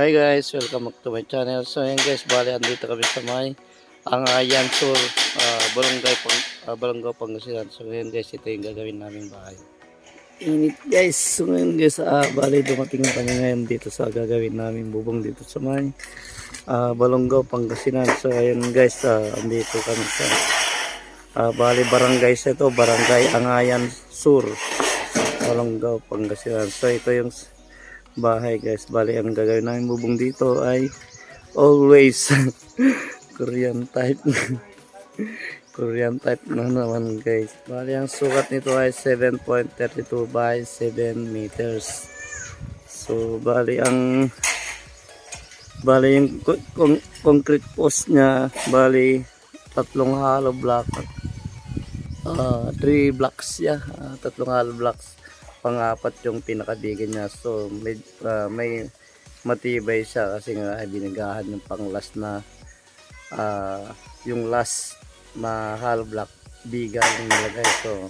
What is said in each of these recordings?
Hi guys, welcome back to my channel. So ayan guys, bali andito kami sa may Angayan Sur, Barangay Pangasinan. So ayan guys, ito yung gagawin naming bahay. Init guys. So ayan guys, bali dumating na kami ngayon dito sa gagawin naming bubong dito sa may Balongaw, Pangasinan. So ayan guys, andito kami sa bali barangay sa ito, Barangay Angayan Sur, Balongaw, Pangasinan. So ito yung bahay guys. Bali ang gagawin namin bubong dito ay always Korean type. Korean type na naman guys. Bali ang sukat nito ay 7.32 by 7 meters. So bali yung concrete post niya, bali tatlong hollow block, 3 blocks siya, tatlong hollow blocks, pang-apat yung pinakabigin niya. So may matibay siya kasi nga binagahan yung pang-last na yung last na hollow block biga yung nilagay. So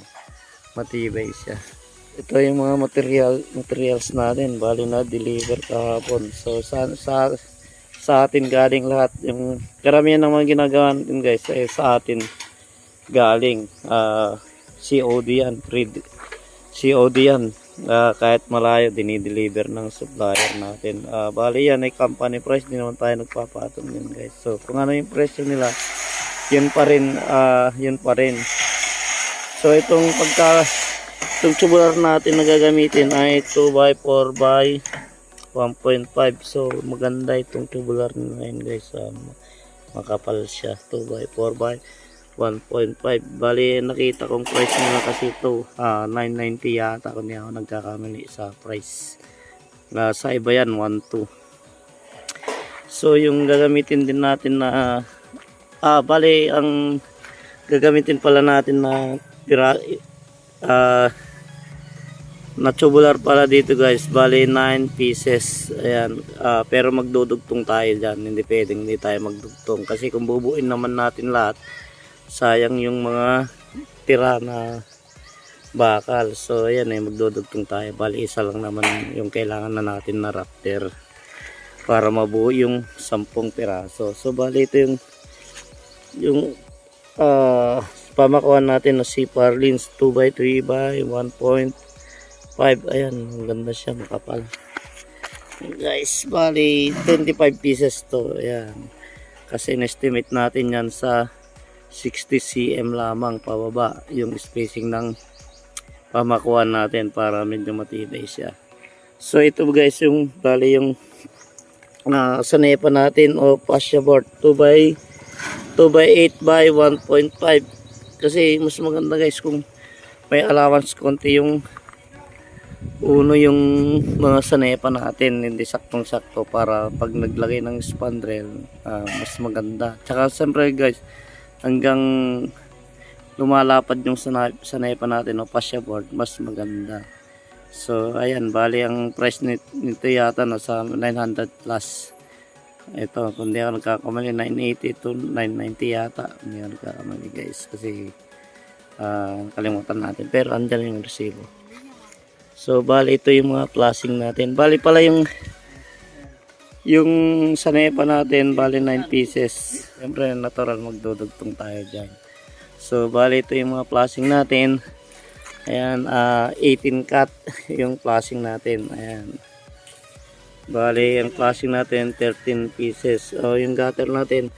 matibay siya. Ito yung mga materials natin, bali na deliver kahapon. So sa atin galing lahat. Yung karamihan ng mga ginagawa natin guys ay sa atin galing. COD yan, COD yan, kahit malayo dinideliver ng supplier natin. Bali yan ay company price, di naman tayo nagpapatong yun guys. So kung ano yung presyo nila, yun pa rin. So itong tubular natin na gagamitin ay 2x4 by 1.5. So maganda itong tubular na yun guys. Makapal siya, 2x4 by 1.5. Bali nakita kong price nila kasi ito 990 yata kung di ako nagkakamali sa price. Sa iba yan 1.2. So yung gagamitin din natin na bali ang gagamitin pala natin na na tubular pala dito guys, bali 9 pieces. Ayan, pero magdudugtong tayo dyan, hindi tayo magdugtong kasi kung bubuin naman natin lahat, sayang yung mga tira na bakal. So ayan magdudugtong tayo. Bali isa lang naman yung kailangan na natin na rafter para mabuo yung 10 piraso. So bali ito yung pamakuan natin na si Parlins 2x3 by 1.5. Ayan, ang ganda siya, makapal guys. Bali 25 pieces to. Ayan, kasi in-estimate natin yan sa 60 cm lamang pababa yung spacing ng pamakuan natin para medyo matibay siya. So ito guys yung bali yung sanepa natin o fascia board 2x8 by 1.5 kasi mas maganda guys kung may allowance konti yung yung mga sanepa natin, hindi saktong sakto para pag naglagay ng spandrel mas maganda. Tsaka siyempre guys, hanggang lumalapad yung sanepa natin o fascia board, mas maganda. So ayan, bali ang price nito yata nasa 900 plus. Ito kung di ako nagkakamali 980 to 990 yata, hindi ako nagkakamali guys kasi kalimutan natin, pero andyan yung resibo. So bali ito yung mga flashing natin. Bali pala yung sanepa natin, bali 9 pieces. Siyempre natural magdudugtong tayo dyan. So bali ito yung mga flashing natin. Ayan, 18 cut yung flashing natin. Ayan, bali yung flashing natin 13 pieces. O yung gutter natin,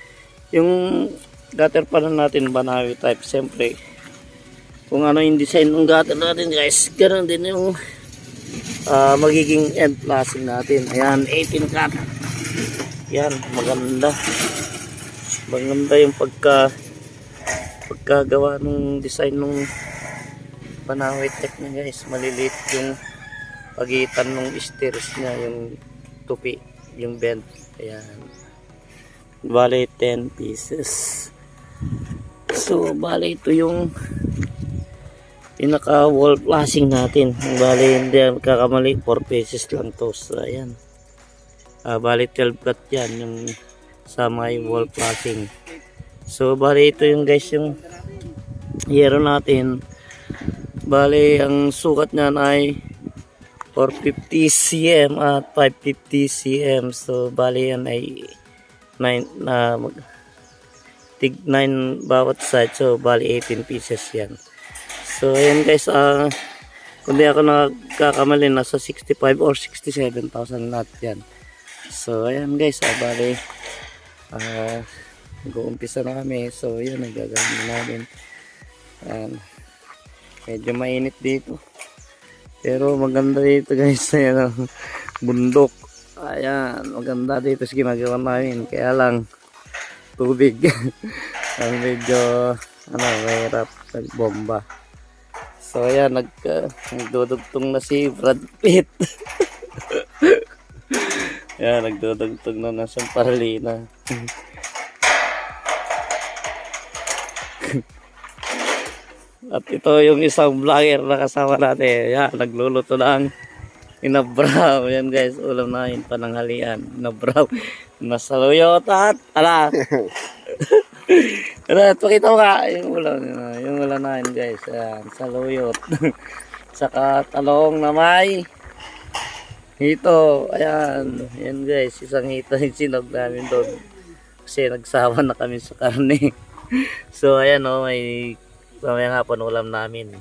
yung gutter pala natin Banawi type. Siyempre kung ano yung design ng gutter natin guys, ganoon din yung magiging end flashing natin. Ayan, 18 cut. Yan, maganda yung pagkagawa ng design ng Banawi type niya guys. Maliliit yung pagitan ng stairs niya, yung tupi, yung bend. Ayan, bali 10 pieces. So bali ito yung pinaka wall flashing natin. Bali hindi kakamali 4 pieces lang to. So ayan, bali 12 cut yan yung sa may wall flashing. So bali ito yung guys yung hero natin. Bali ang sukat niyan ay 450 cm at 550 cm. So bali yan ay 9 na tig 9 bawat side. So bali 18 pieces yan. So ayan guys, kung di ako nagkakamali, nasa 65 or 67,000 lahat yan. So ayan guys, bali nag-uumpisa na kami. So yun, nagagawin namin. Medyo mainit dito, pero maganda dito guys. Ayan ang bundok. Ayan, maganda dito sa ginagawa namin. Kaya lang tubig ang medyo mahirap nagbomba. So ayan, nagdudugtong na si Brad Pitt. Ayan, nagdudugtong na sa paralina. At ito yung isang vlogger na kasama natin. Ayan, nagluluto ng inabraw. Ayan guys, ulam namin pananghalian. Inabraw. Nasaluyot at ala. At pakita mo ka yung ulam namin guys. Ayan, saluyot. Saka talong na may hito. Ayan. Ayan guys, isang hito yung sinog namin doon. Kasi nagsawa na kami sa karne. So ayan may mamayang hapon ulam namin,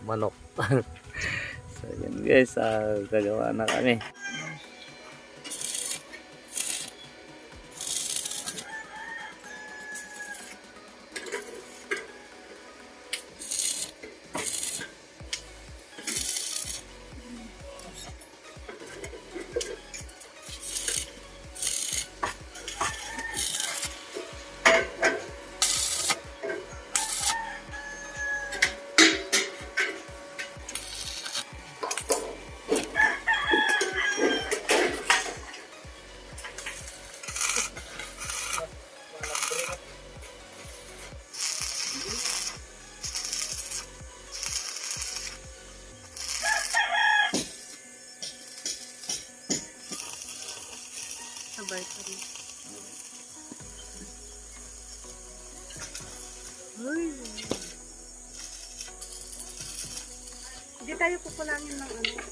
manok. So ayan guys, gagawa na kami. Sabay pa rin. Uy. Hindi tayo pupulangin ng ito.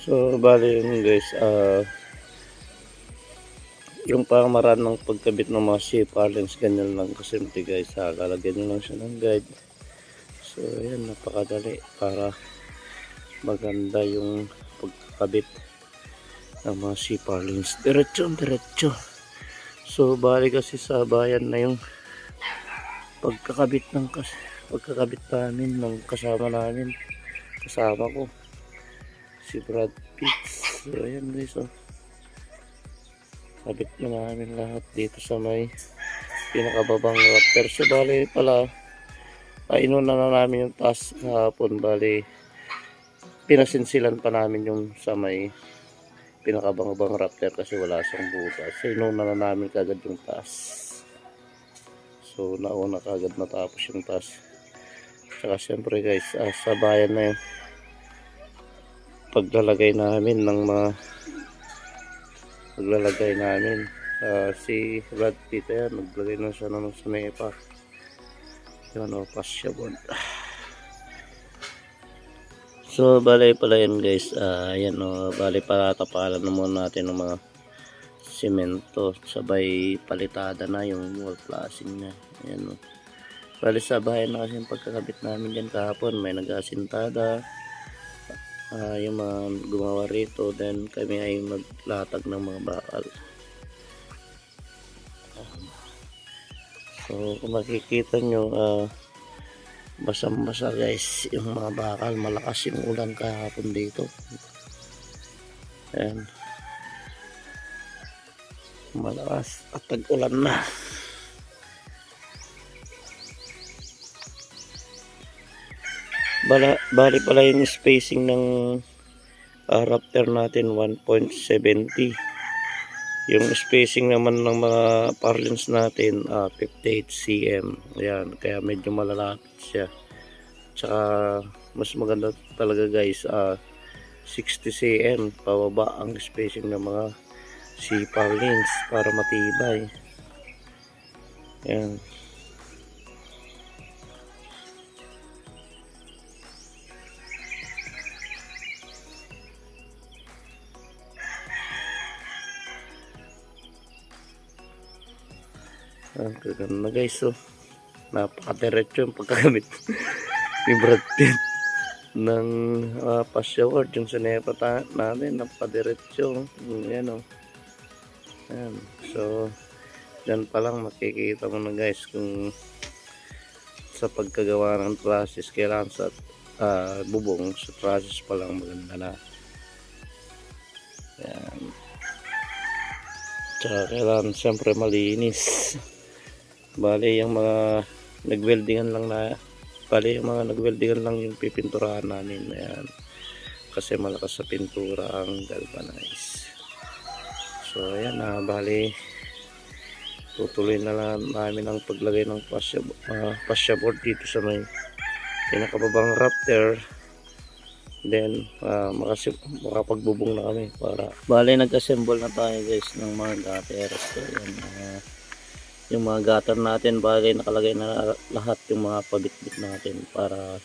So bali yun guys, yung pamamaraan ng pagkabit ng mga C-purlins, ganyan lang kasimple guys. Lalagyan nyo lang siya ng guide. So ayan, napakadali para maganda yung pagkakabit ng mga C-purlins. Diretso. So bali kasi sa bayan na yung pagkakabit namin ng kasama ko si Brad Pitt. So ayan guys, kabit na namin lahat dito sa may pinakababang rafter. So bali pala, inuna na namin yung taas kahapon. Bali pinasinsilan pa namin yung sa may pinakababang rafter kasi wala siyang butas. So inuna na namin kagad yung taas. So nauna kagad natapos yung taas. Saka siyempre guys, sa bayan na yun, paglalagay namin si Brad Pitt, ayan, naglagay na siya ng sunepa. Yan pas siya bon. So bali pala yun guys, ayan bali patatapalan na muna natin ng mga simento, sabay palitada na yung wall flashing niya. Ayan bali sa bahay na kasi yung pagkakabit namin dyan kahapon, may nag-asintada. Yung mga gumawa rito, then kami ay maglatag ng mga bakal. So kung makikita nyo, basang-basa guys yung mga bakal. Malakas yung ulan kahapon dito. Ayan. malakas at tag-ulan na. Bali pala yung spacing ng raptor natin 1.70. Yung spacing naman ng mga parlins natin 58 cm. Ayan, kaya medyo malalapit siya. Tsaka mas maganda talaga guys, 60 cm pababa ang spacing ng mga sea parlins para matibay. Ayan. Ang ganda guys, so napakadiretso yung pagkagamit ni Brad Pitt ng Pasya Award yung sinepa natin, napakadiretso. Ayan o. Ayan. So dyan pa lang makikita mo na guys kung sa pagkagawa ng trusses kailangan sa bubong sa trusses pa lang maganda na. Ayan. Tsaka kailangan siyempre malinis. Bali yung mga nagweldingan lang yung pipinturahan namin. Ayan. Kasi malakas sa pintura ang galvanize. So ayan bali tutuloy na lang namin ang paglagay ng fascia board dito sa may pinakababang raptor. Then makapagbubong na kami para bali nag-assemble na tayo guys ng mga gutters. So ayan, yung mga gutter natin bali nakalagay na lahat yung mga pabitbit natin para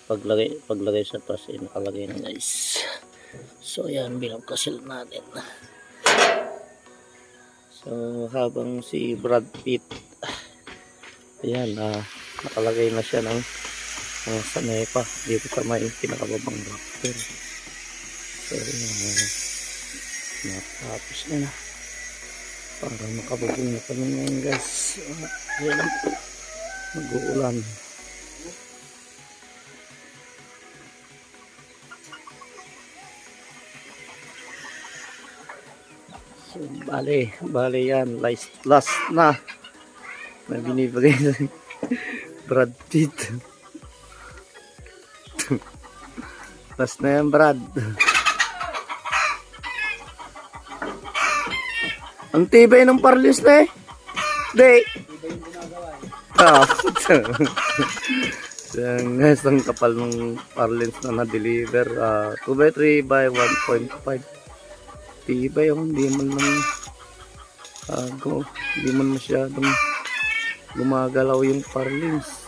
paglagay sa taas nakalagay na guys. So ayan, binabkasil natin. So habang si Brad Pitt ayan nakalagay na siya ng sanepa dito sa may pinakababang raptor. So ayan, natapos na para makabubong na kami ngayon guys. Ayan, mag-uulan. So bale yan, last na binibigay sa Brad Pitt. Last na yan Brad. Ang tibay ng parlins na eh. Day. Guys, ang kapal ng parlins na na-deliver. 2x3 by 1.5. Tibay yung hindi man masyadong gumagalaw yung parlins.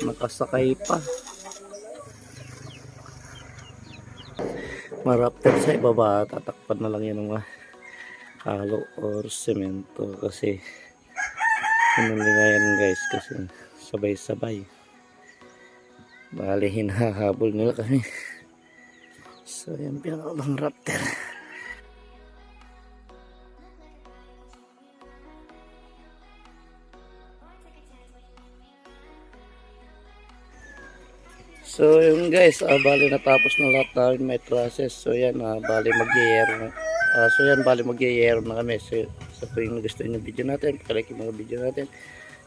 Nakasakay pa. Marapter sa ibaba, tatakpan na lang yan ng halo or semento kasi hinaligayan guys kasi sabay-sabay bali hinahabol nila kami. So yan pinakabang raptor. So yun guys, bali natapos na lahat namin may trusses. So yan, bali mag-i-air na. Bali mag-i-air na kami. So kung nagustuhan yung video natin, pakilike yung mga video natin.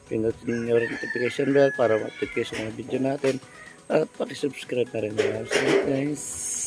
Pinutin nyo rin notification bell para ma-update kayo sa mga video natin. At pakisubscribe na rin. So guys.